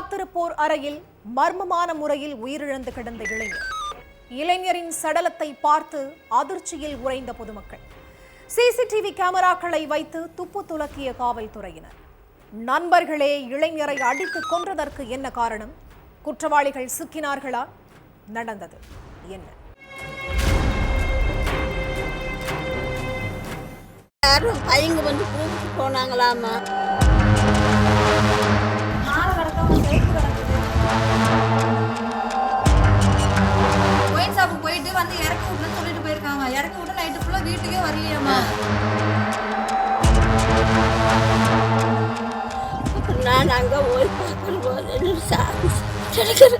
காத்திருப்போர் அறையில் மர்மமான முறையில் உயிரிழந்து கிடந்த இளைஞரின் சடலத்தை பார்த்து அதிர்ச்சியில் உறைந்த பொதுமக்கள். சிசிடிவி கேமராக்களை வைத்து துப்பு துலக்கிய காவல்துறையினர். நண்பர்களே இளைஞரை அடித்து கொன்றதற்கு என்ன காரணம்? குற்றவாளிகள் சிக்கினார்களா? நடந்தது என்ன? யாரும் பையங்க வந்து கூப்பிட்டு போனாங்களாமா. ஒயின் ஷாப்புக்கு போயிட்டு வந்து இறக்கி விட்டுன்னு சொல்லிட்டு போயிருக்காங்க. இறக்கி விட்டு நைட்டு ஃபுல்லாக வீட்டுக்கே வரலையாமா. நான் அங்கே போய் பார்க்கும்போது கிடைக்கிறேன்.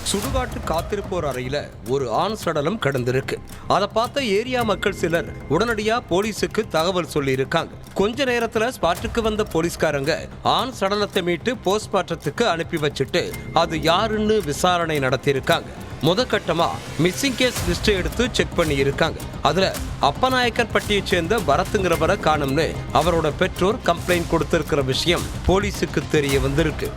சுடுகாட்டு காத்திருப்போர் அறையில ஒரு ஆண் சடலம் கிடந்திருக்கு. அதை பார்த்த ஏரியா மக்கள் சிலர் உடனடியா போலீஸுக்கு தகவல் சொல்லி இருக்காங்க. கொஞ்ச நேரத்துல ஸ்பாட்டுக்கு வந்த போலீஸ்காரங்க ஆண் சடலத்தை மீட்டு போஸ்ட்மார்ட்டத்துக்கு அனுப்பி வச்சுட்டு அது யாருன்னு விசாரணை நடத்தியிருக்காங்க. முதற்கட்டமா மிஸ்ஸிங் கேஸ் லிஸ்ட் எடுத்து செக் பண்ணி இருக்காங்க. அதுல அப்பநாயக்கர் பட்டியை சேர்ந்த பரத்துங்கிறவரை காணும்னு அவரோட பெற்றோர் கம்ப்ளைண்ட் கொடுத்திருக்கிற விஷயம் போலீஸுக்கு தெரிய வந்திருக்கு.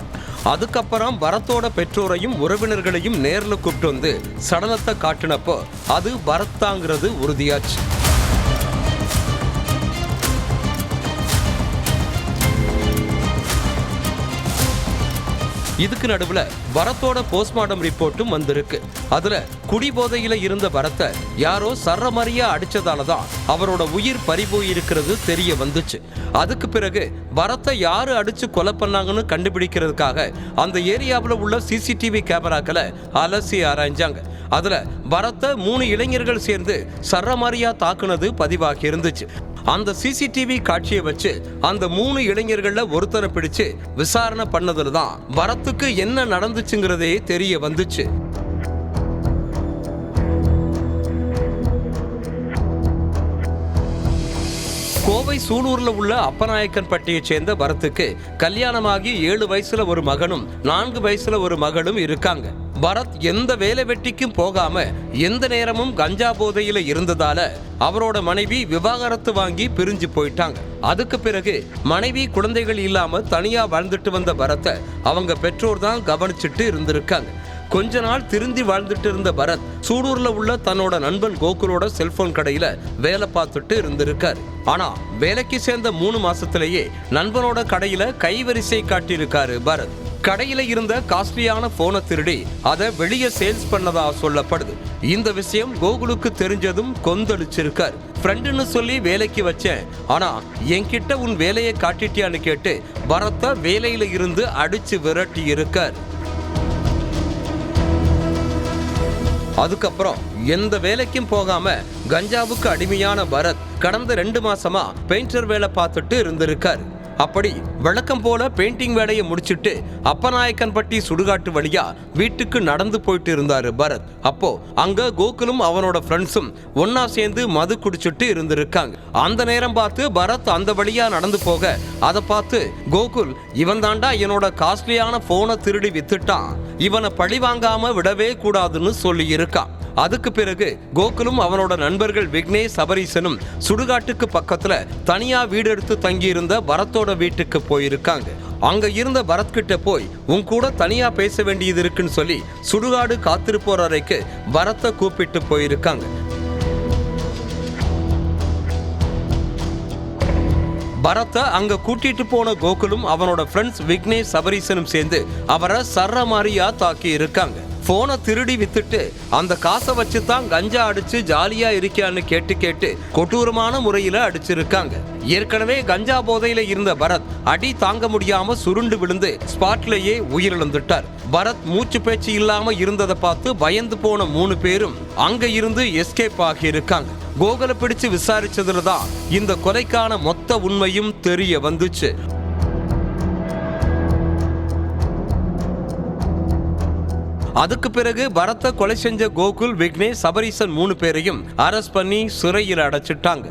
அதுக்கப்புறம் பரத்தோட பெற்றோரையும் உறவினர்களையும் நேர்ல கூப்பிட்டு வந்து சடலத்தை காட்டினப்போ அது பரத்தாங்கிறது உறுதியாச்சு. இதுக்கு நடுவுல பரத்தோட போஸ்ட்மார்ட்டம் ரிப்போர்ட்டும் வந்திருக்கு. அதுல குடிபோதையில இருந்த பரத்தை யாரோ சரமாரியா அடிச்சதாலதான் அவரோட உயிர் பறிபோயிருக்கிறது தெரிய வந்துச்சு. அதுக்கு பிறகு பரத்தை யாரு அடிச்சு கொலை பண்ணாங்கன்னு கண்டுபிடிக்கிறதுக்காக அந்த ஏரியாவில் உள்ள சிசிடிவி கேமராக்களை அலசி ஆராய்ஞ்சாங்க. அதுல பரத்தை 3 இளைஞர்கள் சேர்ந்து சரமாரியா தாக்குனது பதிவாகி இருந்துச்சு. அந்த சிசிடிவி காட்சியை வச்சு அந்த 3 இளைஞர்கள்ல ஒருத்தரை பிடிச்சு விசாரணை பண்ணதுல தான் பரத்துக்கு என்ன நடந்துச்சுங்கிறதே தெரிய வந்துச்சு. கோவை சூலூர்ல உள்ள அப்பநாயக்கன் பட்டியை சேர்ந்த பரத்துக்கு கல்யாணமாகி 7 வயசுல ஒரு மகனும் 4 வயசுல ஒரு மகளும் இருக்காங்க. பரத் எந்த வேலை வெட்டிக்கும் போகாம எந்த நேரமும் கஞ்சா போதையில இருந்ததால அவரோட மனைவி விவாகரத்து வாங்கி பிரிஞ்சு போயிட்டாங்க. அதுக்கு பிறகு மனைவி குழந்தைகள் இல்லாம தனியா வாழ்ந்துட்டு வந்த பரத்தை அவங்க பெற்றோர் தான் கவனிச்சுட்டு இருந்திருக்காங்க. கொஞ்ச நாள் திருந்தி வாழ்ந்துட்டு இருந்த பரத் சூலூர்ல உள்ள தன்னோட நண்பன் கோகுலோட செல்போன் கடையில வேலை பார்த்துட்டு இருந்திருக்காரு. ஆனா வேலைக்கு சேர்ந்த 3 மாசத்திலேயே நண்பனோட கடையில கைவரிசை காட்டியிருக்காரு பரத். கடையில இருந்த காஸ்ட்லியான போனை திருடி அதை வெளியே சேல்ஸ் பண்ணதா சொல்லப்படுது. இந்த விஷயம் கோகுலுக்கு தெரிஞ்சதும் கொந்தளிச்சிருக்காரு. ஃப்ரெண்டுன்னு சொல்லி வேலைக்கு வச்சேன், ஆனா என்கிட்ட உன் வேலையை காட்டிட்டியான்னு கேட்டு பரத்தை வேலையில இருந்து அடிச்சு விரட்டி இருக்காரு. அதுக்கப்புறம் எந்த வேலைக்கும் போகாம கஞ்சாவுக்கு அடிமையான பரத் கடந்த 2 மாசமா பெயிண்டர் வேலை பார்த்துட்டு இருந்திருக்காரு. அப்படி வழக்கம் போல பெயிண்டிங் வேலையை முடிச்சுட்டு அப்பநாயக்கன் பட்டி சுடுகாட்டு வழியா வீட்டுக்கு நடந்து போயிட்டு இருந்தாரு பரத். அப்போ அங்க கோகுலும் அவனோட ஃப்ரெண்ட்ஸும் ஒன்னா சேர்ந்து மது குடிச்சுட்டு இருந்திருக்காங்க. அந்த நேரம் பார்த்து பரத் அந்த வழியா நடந்து போக அதை பார்த்து கோகுல், இவன் தாண்டா என்னோட காஸ்ட்லியான போனை திருடி வித்துட்டான், இவனை பழி வாங்காம விடவே கூடாதுன்னு சொல்லி இருக்கான். அதுக்கு பிறகு கோகுலும் அவனோட நண்பர்கள் விக்னேஷ், சபரீசனும் சுடுகாட்டுக்கு பக்கத்துல தனியா வீடு எடுத்து தங்கி இருந்த பரத்தோட வீட்டுக்கு போயிருக்காங்க. அங்க இருந்த பரத் கிட்ட போய் உன் கூட தனியா பேச வேண்டியது இருக்குன்னு சொல்லி சுடுகாடு காத்திருப்போர் அறைக்கு பரத்தை கூப்பிட்டு போயிருக்காங்க. பரத்தை அங்க கூட்டிட்டு போன கோகுலும் அவனோட ஃப்ரெண்ட்ஸ் விக்னேஷ், சபரீசனும் சேர்ந்து அவரை சரமாரியா தாக்கி இருக்காங்க. போனை திருடி வித்துட்டு அந்த காசை வச்சுதான் கஞ்சா அடிச்சு ஜாலியா இருக்கான்னு கேட்டு கொடூரமான முறையில அடிச்சிருக்காங்க. ஏற்கனவே கஞ்சா போதையில இருந்த பரத் அடி தாங்க முடியாம சுருண்டு விழுந்து ஸ்பாட்லயே உயிரிழந்துட்டார். பரத் மூச்சு பேச்சு இல்லாம இருந்ததை பார்த்து பயந்து போன 3 பேரும் அங்க இருந்து எஸ்கேப் ஆகி இருக்காங்க. கோகுலை பிடிச்சு விசாரிச்சதுலதான் இந்த கொலைக்கான மொத்த உண்மையும் தெரிய வந்துச்சு. அதுக்கு பிறகு பரத்தை கொலை செஞ்ச கோகுல், விக்னேஷ், சபரீசன் 3 பேரையும் அரெஸ்ட் பண்ணி சிறையில் அடைச்சிட்டாங்க.